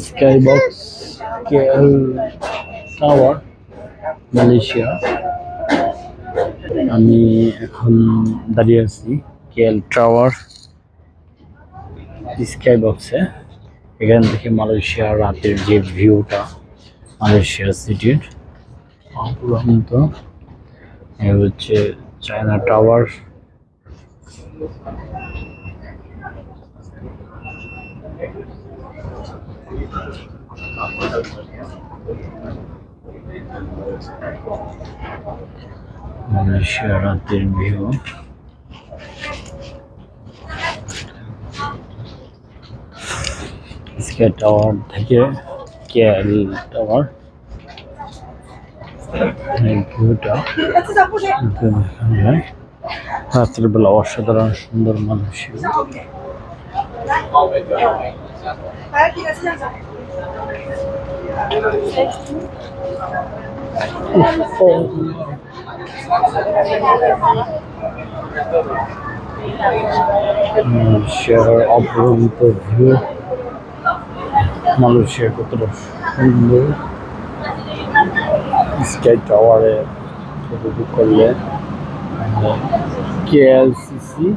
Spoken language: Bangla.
স্কাইবক্স কেএল টাওয়ার মালয়েশিয়া। আমি এখন দাঁড়িয়ে আছি কেএল টাওয়ার স্কাইবক্সে। এখান থেকে মালয়েশিয়ার রাতের যে ভিউটা মালয়েশিয়া সিটির অপূর্ব। এ হচ্ছে চায়না টাওয়ার। মালয়েশিয়া রাতের ভিউ। স্কাই টাওয়ার থেকে কেএল টাওয়ার ভিউটা রাতের বেলা অসাধারণ সুন্দর মালয়েশিয়া। মালয়েশিয়ার অপূর্ব ভিউ। মালয়েশিয়া কতটা সুন্দর স্কাই টাওয়ারে উপভোগ করলে কেএলসিসি